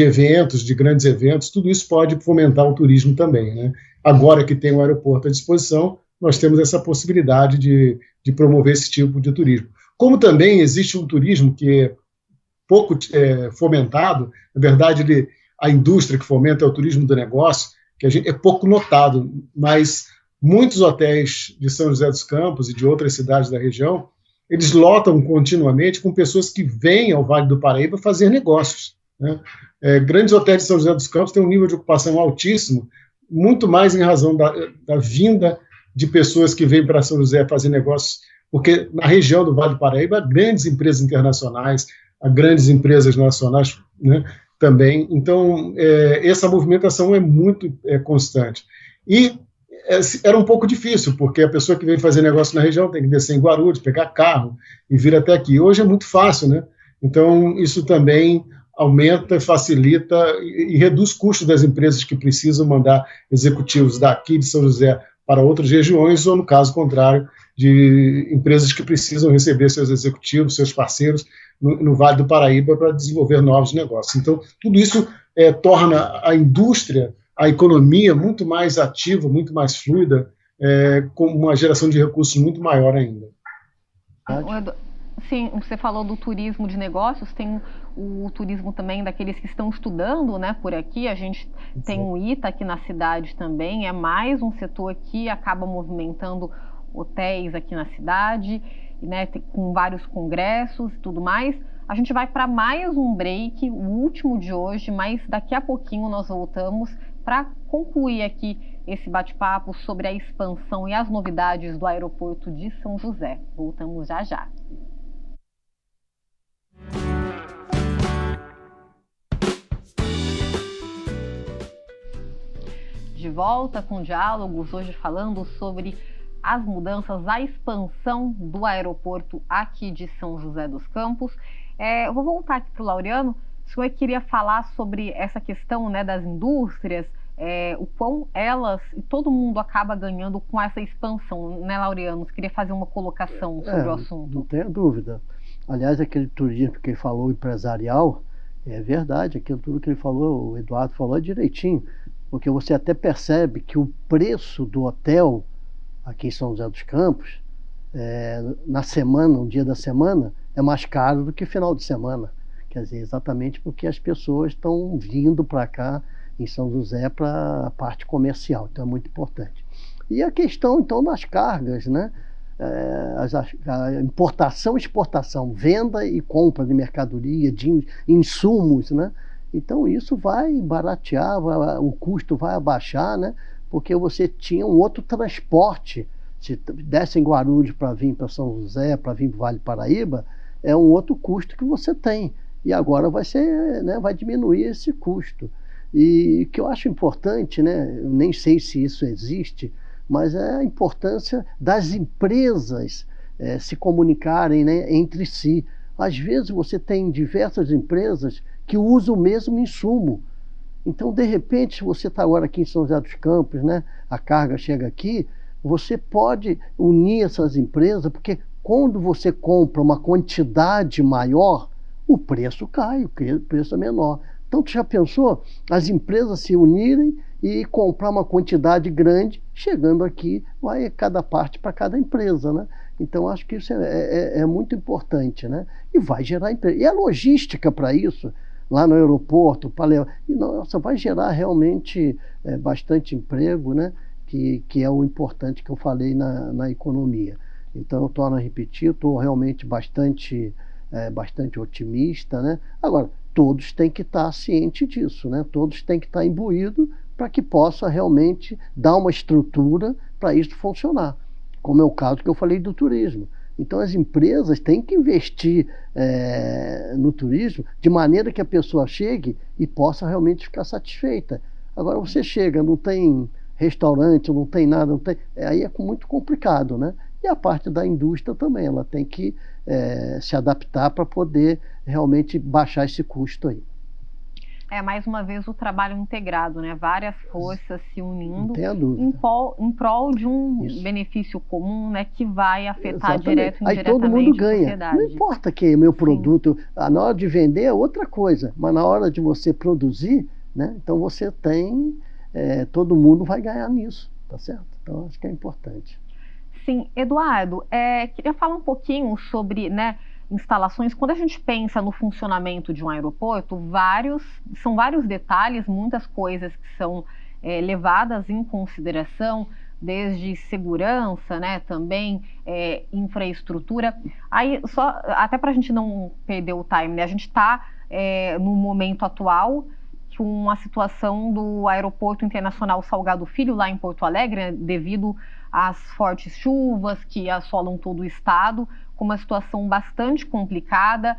eventos, de grandes eventos, tudo isso pode fomentar o turismo também, né? Agora que tem o aeroporto à disposição, nós temos essa possibilidade de promover esse tipo de turismo. Como também existe um turismo que é pouco fomentado, na verdade, a indústria que fomenta é o turismo do negócio, que é pouco notado, mas muitos hotéis de São José dos Campos e de outras cidades da região, eles lotam continuamente com pessoas que vêm ao Vale do Paraíba fazer negócios, né? Grandes hotéis de São José dos Campos têm um nível de ocupação altíssimo, muito mais em razão da vinda de pessoas que vêm para São José fazer negócios, porque na região do Vale do Paraíba há grandes empresas internacionais, há grandes empresas nacionais, né, também. Então, essa movimentação é muito constante. E era um pouco difícil, porque a pessoa que vem fazer negócio na região tem que descer em Guarulhos, pegar carro e vir até aqui. Hoje é muito fácil, né? Então, isso também aumenta, facilita e reduz custos das empresas que precisam mandar executivos daqui de São José para outras regiões, ou, no caso contrário, de empresas que precisam receber seus executivos, seus parceiros, no Vale do Paraíba para desenvolver novos negócios. Então, tudo isso torna a indústria, a economia muito mais ativa, muito mais fluida, com uma geração de recursos muito maior ainda. Sim, você falou do turismo de negócios, tem o turismo também daqueles que estão estudando, né, por aqui. A gente tem o ITA aqui na cidade também, é mais um setor que acaba movimentando hotéis aqui na cidade, né, com vários congressos e tudo mais. A gente vai para mais um break, o último de hoje, mas daqui a pouquinho nós voltamos para concluir aqui esse bate-papo sobre a expansão e as novidades do aeroporto de São José. Voltamos já já. De volta com diálogos, hoje falando sobre as mudanças, a expansão do aeroporto aqui de São José dos Campos. Eu vou voltar aqui para o Laureano. O senhor queria falar sobre essa questão, né, das indústrias, o quão elas e todo mundo acaba ganhando com essa expansão, né, Laureano? Você queria fazer uma colocação sobre o assunto. Não tenho dúvida. Aliás, aquele turismo que ele falou, empresarial, é verdade, aquilo tudo que ele falou, o Eduardo falou direitinho, porque você até percebe que o preço do hotel aqui em São José dos Campos, na semana, um dia da semana, é mais caro do que final de semana. Quer dizer, exatamente porque as pessoas estão vindo para cá em São José para a parte comercial, então é muito importante. E a questão, então, das cargas, né? A importação e exportação, venda e compra de mercadoria, de insumos, né? Então isso vai baratear, o custo vai abaixar, né? Porque você tinha um outro transporte, se desse em Guarulhos para vir para São José, para vir para o Vale do Paraíba, é um outro custo que você tem. E agora vai ser, né, vai diminuir esse custo. E o que eu acho importante, né, eu nem sei se isso existe, mas é a importância das empresas se comunicarem, né, entre si. Às vezes você tem diversas empresas que usam o mesmo insumo. Então, de repente, se você está agora aqui em São José dos Campos, né, a carga chega aqui, você pode unir essas empresas, porque quando você compra uma quantidade maior, o preço cai, o preço é menor. Então, tu já pensou as empresas se unirem e comprar uma quantidade grande, chegando aqui, vai cada parte para cada empresa, né? Então, acho que isso é muito importante, né? E vai gerar emprego. E a logística para isso, lá no aeroporto, nossa, vai gerar realmente bastante emprego, né? Que é o importante que eu falei na economia. Então, eu torno a repetir, estou realmente bastante otimista, né? Agora, todos têm que estar cientes disso, né? Todos têm que estar imbuídos para que possa realmente dar uma estrutura para isso funcionar, como é o caso que eu falei do turismo. Então, as empresas têm que investir no turismo de maneira que a pessoa chegue e possa realmente ficar satisfeita. Agora, você chega, não tem restaurante, não tem nada, aí é muito complicado, né? E a parte da indústria também, ela tem que se adaptar para poder realmente baixar esse custo aí. Mais uma vez o trabalho integrado, né? Várias forças se unindo em prol de um benefício comum, né? Que vai afetar direto e indiretamente todo mundo ganha. A sociedade. Não importa que meu produto, na hora de vender é outra coisa, mas na hora de você produzir, né? Então você tem, todo mundo vai ganhar nisso, tá certo? Então acho que é importante. Sim, Eduardo, queria falar um pouquinho sobre, né, instalações. Quando a gente pensa no funcionamento de um aeroporto, são vários detalhes, muitas coisas que são levadas em consideração, desde segurança, né, também infraestrutura. Aí, só até para a gente não perder o time, né, a gente está no momento atual com a situação do Aeroporto Internacional Salgado Filho, lá em Porto Alegre, né, devido às fortes chuvas que assolam todo o estado, com uma situação bastante complicada.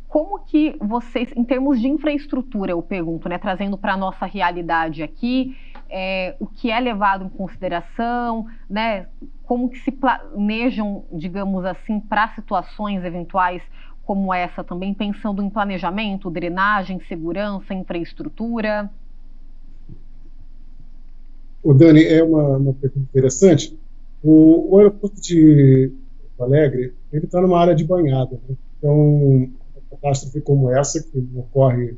Como que vocês, em termos de infraestrutura, eu pergunto, né, trazendo para a nossa realidade aqui, o que é levado em consideração, né, como que se planejam, digamos assim, para situações eventuais como essa também, pensando em planejamento, drenagem, segurança, infraestrutura? Dani, é uma pergunta interessante. O aeroporto de Porto Alegre, ele está numa área de banhada, né? Então, uma catástrofe como essa, que ocorre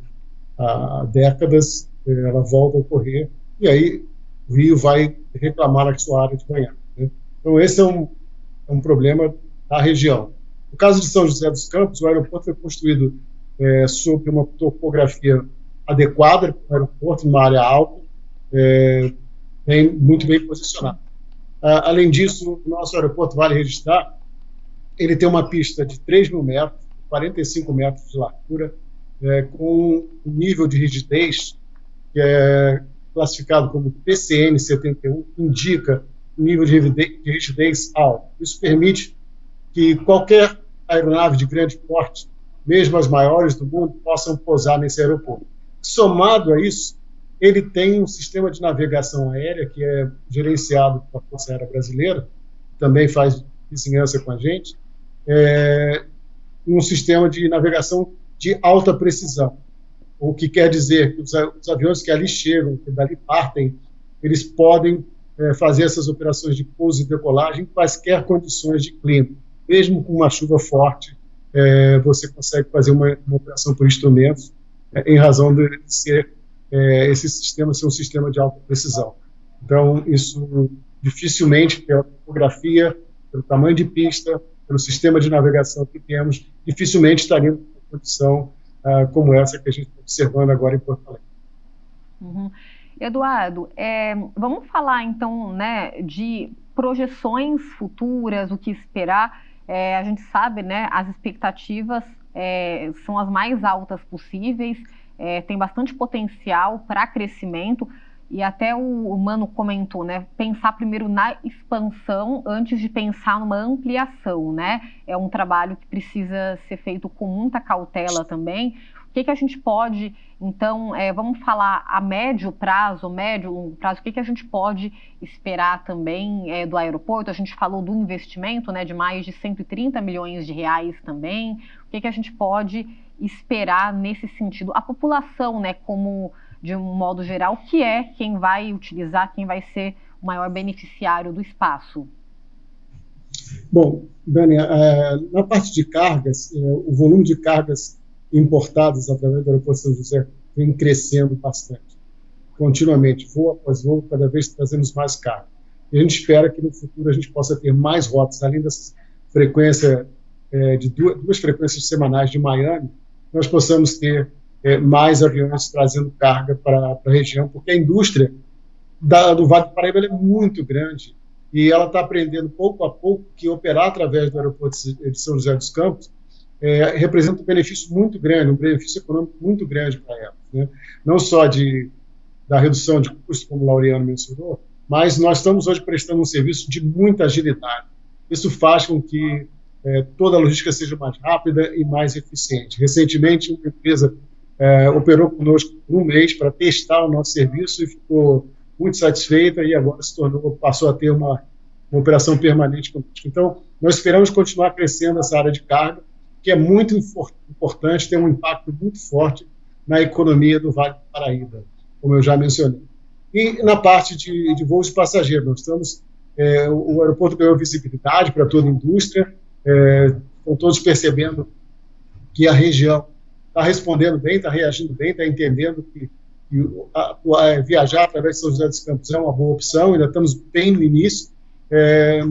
há décadas, ela volta a ocorrer, e aí o Rio vai reclamar a sua área de banhada, né? Então, esse é um problema da região. No caso de São José dos Campos, o aeroporto foi construído sob uma topografia adequada para o aeroporto, numa área alta, muito bem posicionado. Além disso, o nosso aeroporto, vale registrar, ele tem uma pista de 3.000 metros, 45 metros de largura, com um nível de rigidez que é classificado como PCN 71, que indica um nível de rigidez alto. Isso permite que qualquer aeronave de grande porte, mesmo as maiores do mundo, possam pousar nesse aeroporto. Somado a isso, ele tem um sistema de navegação aérea que é gerenciado pela Força Aérea Brasileira, que também faz vizinhança com a gente, um sistema de navegação de alta precisão, o que quer dizer que os aviões que ali chegam, que dali partem, eles podem fazer essas operações de pouso e decolagem em quaisquer condições de clima. Mesmo com uma chuva forte, você consegue fazer uma operação por instrumentos, em razão de ser esse sistema ser um sistema de alta precisão. Então, isso dificilmente, pela topografia, pelo tamanho de pista, pelo sistema de navegação que temos, dificilmente estaria em uma condição como essa que a gente está observando agora em Porto Alegre. Uhum. Eduardo, vamos falar então, né, de projeções futuras, o que esperar. A gente sabe, né, as expectativas são as mais altas possíveis, tem bastante potencial para crescimento, e até o Mano comentou, né, pensar primeiro na expansão antes de pensar numa ampliação, né? É um trabalho que precisa ser feito com muita cautela também, O que a gente pode, então, vamos falar a médio prazo, longo prazo, o que a gente pode esperar também do aeroporto? A gente falou do investimento, né, de mais de 130 milhões de reais também. O que a gente pode esperar nesse sentido? A população, né, como de um modo geral, que é quem vai utilizar, quem vai ser o maior beneficiário do espaço? Bom, Dani, na parte de cargas, o volume de cargas importadas através do aeroporto de São José vem crescendo bastante, continuamente, voo após voo, cada vez trazemos mais carga. E a gente espera que no futuro a gente possa ter mais rotas, além dessa frequência de duas frequências semanais de Miami, nós possamos ter mais aviões trazendo carga para a região, porque a indústria do Vale do Paraíba é muito grande e ela está aprendendo pouco a pouco que operar através do aeroporto de São José dos Campos representa um benefício muito grande, um benefício econômico muito grande para ela, né? Não só da redução de custos, como o Laureano mencionou, mas nós estamos hoje prestando um serviço de muita agilidade. Isso faz com que toda a logística seja mais rápida e mais eficiente. Recentemente, uma empresa operou conosco por um mês para testar o nosso serviço e ficou muito satisfeita e agora passou a ter uma operação permanente conosco. Então, nós esperamos continuar crescendo essa área de carga, que é muito importante, tem um impacto muito forte na economia do Vale do Paraíba, como eu já mencionei. E na parte de voos de passageiros, nós estamos, o aeroporto ganhou visibilidade para toda a indústria, estão todos percebendo que a região está respondendo bem, está reagindo bem, está entendendo que viajar através de São José dos Campos é uma boa opção, ainda estamos bem no início,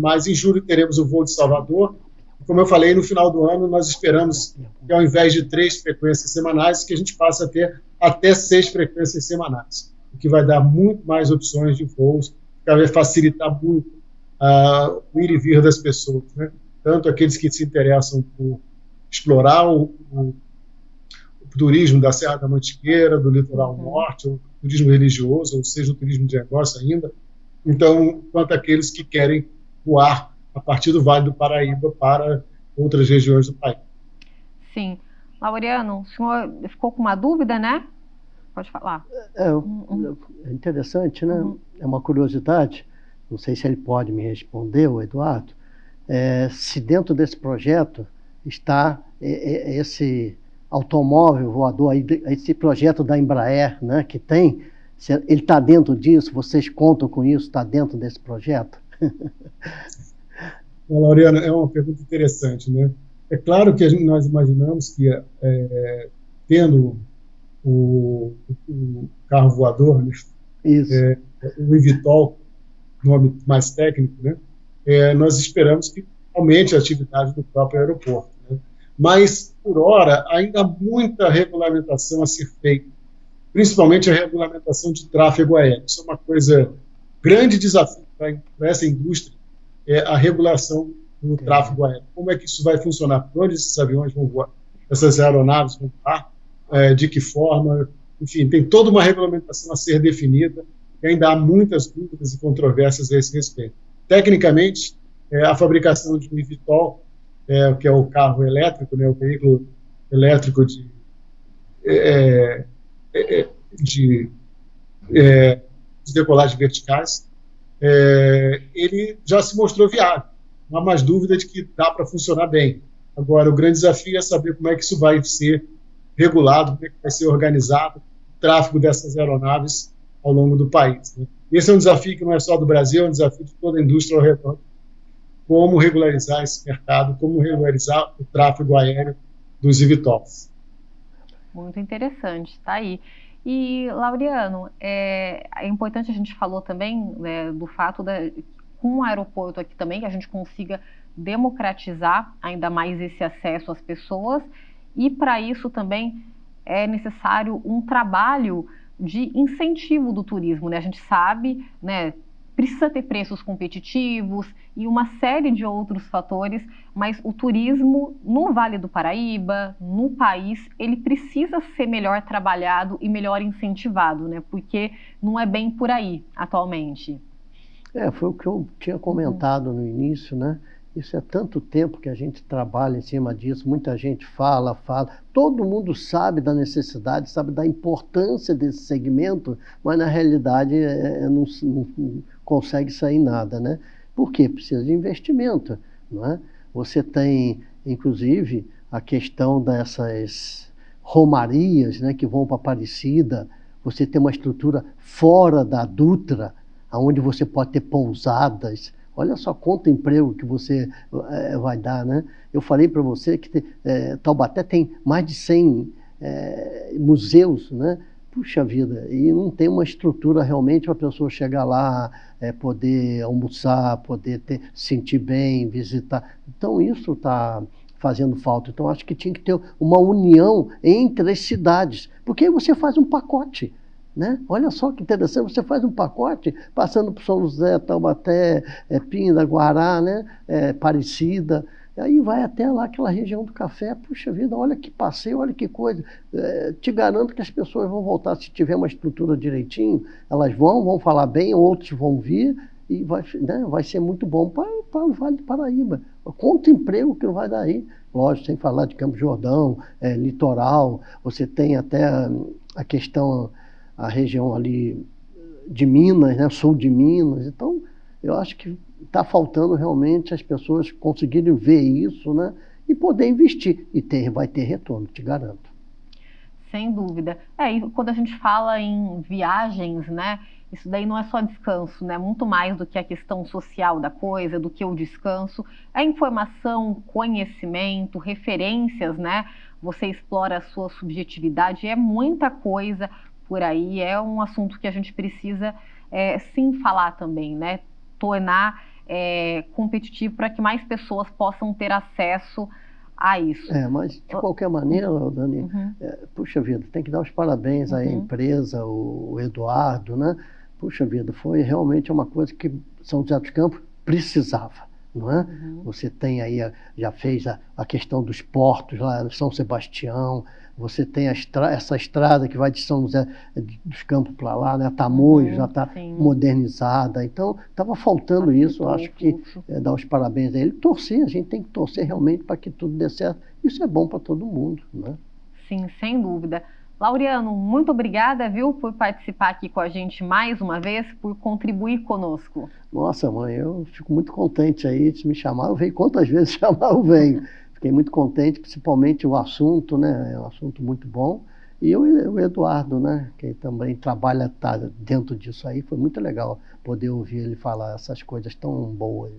mas em julho teremos o voo de Salvador. Como eu falei, no final do ano nós esperamos que ao invés de 3 frequências semanais, que a gente passe a ter até 6 frequências semanais, o que vai dar muito mais opções de voos, que vai facilitar muito o ir e vir das pessoas, né? Tanto aqueles que se interessam por explorar o turismo da Serra da Mantiqueira, do litoral norte, o turismo religioso, ou seja, o turismo de negócio ainda, então, quanto aqueles que querem voar a partir do Vale do Paraíba para outras regiões do país. Sim. Laureano, o senhor ficou com uma dúvida, né? Pode falar. É interessante, né? É uma curiosidade, não sei se ele pode me responder, o Eduardo, se dentro desse projeto está esse automóvel voador, esse projeto da Embraer, né, que tem, ele está dentro disso, vocês contam com isso, está dentro desse projeto? Laureano, é uma pergunta interessante, né? É claro que nós imaginamos que, tendo o carro voador, né, o eVTOL, nome mais técnico, né, nós esperamos que aumente a atividade do próprio aeroporto, né? Mas, por hora, ainda há muita regulamentação a ser feita, principalmente a regulamentação de tráfego aéreo. Isso é uma coisa, grande desafio para essa indústria, a regulação do tráfego aéreo. Como é que isso vai funcionar? Por onde esses aviões vão voar? Essas aeronaves vão voar? De que forma? Enfim, tem toda uma regulamentação a ser definida e ainda há muitas dúvidas e controvérsias a esse respeito. Tecnicamente, a fabricação de um eVTOL, que é o carro elétrico, né, o veículo elétrico de decolagem verticais, ele já se mostrou viável. Não há mais dúvida de que dá para funcionar bem. Agora, o grande desafio é saber como é que isso vai ser regulado, como é que vai ser organizado o tráfego dessas aeronaves ao longo do país, né? Esse é um desafio que não é só do Brasil, é um desafio de toda a indústria ao redor. Como regularizar esse mercado, como regularizar o tráfego aéreo dos eVTOLs. Muito interessante, está aí. E, Laureano, é importante, a gente falou também, né, do fato com o aeroporto aqui também, que a gente consiga democratizar ainda mais esse acesso às pessoas, e para isso também é necessário um trabalho de incentivo do turismo, né? A gente sabe, né, precisa ter preços competitivos e uma série de outros fatores, mas o turismo no Vale do Paraíba, no país, ele precisa ser melhor trabalhado e melhor incentivado, né? Porque não é bem por aí atualmente. Foi o que eu tinha comentado no início, né? Isso é tanto tempo que a gente trabalha em cima disso, muita gente fala, todo mundo sabe da necessidade, sabe da importância desse segmento, mas na realidade não consegue sair nada, né? Por quê? Precisa de investimento, não é? Você tem, inclusive, a questão dessas romarias, né, que vão para Aparecida, você tem uma estrutura fora da Dutra, onde você pode ter pousadas. Olha só quanto emprego que você vai dar, né? Eu falei para você que Taubaté tem mais de 100 museus, né? Puxa vida, e não tem uma estrutura realmente para a pessoa chegar lá, poder almoçar, poder se sentir bem, visitar. Então isso está fazendo falta. Então acho que tinha que ter uma união entre as cidades, porque aí você faz um pacote. Né? Olha só que interessante, você faz um pacote passando por São José, Taubaté, Pinda, Guará, né? Aparecida, aí vai até lá aquela região do café. Puxa vida, olha que passeio, olha que coisa. Te garanto que as pessoas vão voltar, se tiver uma estrutura direitinho, elas vão falar bem, outros vão vir e vai ser muito bom para o Vale do Paraíba. Quanto emprego que não vai dar aí? Lógico, sem falar de Campos do Jordão, litoral, você tem até a questão, a região ali de Minas, né, sul de Minas. Então, eu acho que está faltando realmente as pessoas conseguirem ver isso, né, e poder investir. E vai ter retorno, te garanto. Sem dúvida. E quando a gente fala em viagens, né, isso daí não é só descanso, né, muito mais do que a questão social da coisa, do que o descanso. É informação, conhecimento, referências, né, você explora a sua subjetividade, é muita coisa por aí, é um assunto que a gente precisa sim falar também, né? Tornar competitivo para que mais pessoas possam ter acesso a isso. Mas de qualquer maneira, Dani, puxa vida, tem que dar os parabéns à empresa, o Eduardo, né? Puxa vida, foi realmente uma coisa que São José dos Campos precisava. Não é? Você tem aí, já fez a questão dos portos lá em São Sebastião, você tem essa estrada que vai de São José dos Campos para lá, né? Tamoios já está modernizada, então estava faltando isso. Eu acho que dar os parabéns a ele, torcer, a gente tem que torcer realmente para que tudo dê certo. Isso é bom para todo mundo, né? Sim, sem dúvida. Laureano, muito obrigada, viu, por participar aqui com a gente mais uma vez, por contribuir conosco. Nossa, mãe, eu fico muito contente aí de me chamar. Eu venho quantas vezes chamar, eu venho. Fiquei muito contente, principalmente o assunto, né? É um assunto muito bom. E o Eduardo, né? Que também trabalha, tá dentro disso aí. Foi muito legal poder ouvir ele falar essas coisas tão boas.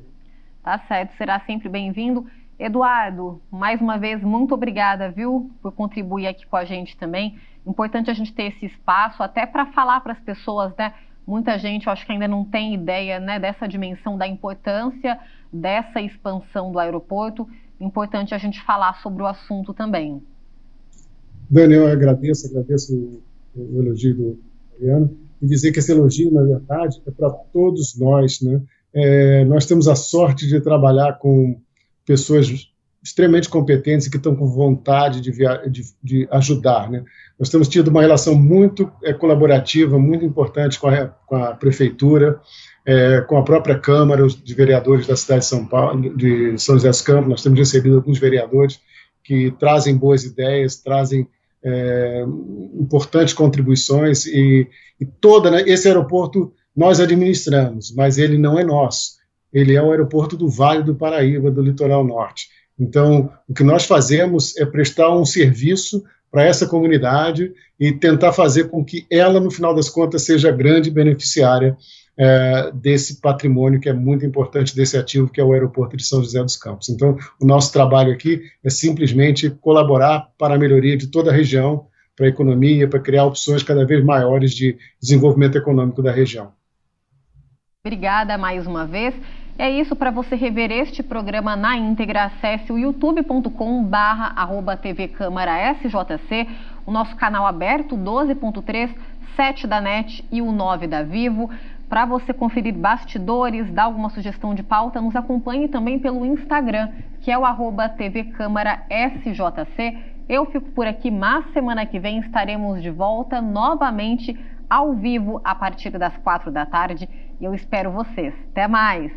Tá certo, será sempre bem-vindo. Eduardo, mais uma vez, muito obrigada, viu, por contribuir aqui com a gente também. Importante a gente ter esse espaço até para falar para as pessoas, né? Muita gente, eu acho que ainda não tem ideia, né, dessa dimensão da importância dessa expansão do aeroporto. Importante a gente falar sobre o assunto também. Daniel, eu agradeço o elogio do Mariano e dizer que esse elogio, na verdade, é para todos nós, né? Nós temos a sorte de trabalhar com pessoas extremamente competentes e que estão com vontade de ajudar, né? Nós temos tido uma relação muito colaborativa, muito importante com a prefeitura, com a própria Câmara de Vereadores da cidade de São Paulo, de São José dos Campos. Nós temos recebido alguns vereadores que trazem boas ideias, trazem importantes contribuições e né, esse aeroporto nós administramos, mas ele não é nosso. Ele é o aeroporto do Vale do Paraíba, do Litoral Norte. Então, o que nós fazemos é prestar um serviço para essa comunidade e tentar fazer com que ela, no final das contas, seja a grande beneficiária desse patrimônio que é muito importante, desse ativo que é o aeroporto de São José dos Campos. Então, o nosso trabalho aqui é simplesmente colaborar para a melhoria de toda a região, para a economia, para criar opções cada vez maiores de desenvolvimento econômico da região. Obrigada mais uma vez. É isso, para você rever este programa na íntegra, acesse o youtube.com/@TV Câmara SJC, o nosso canal aberto 12.3, 7 da NET e o 9 da Vivo. Para você conferir bastidores, dar alguma sugestão de pauta, nos acompanhe também pelo Instagram, que é o @TV Câmara SJC. Eu fico por aqui, mas semana que vem estaremos de volta novamente ao vivo a partir das 4 da tarde e eu espero vocês. Até mais!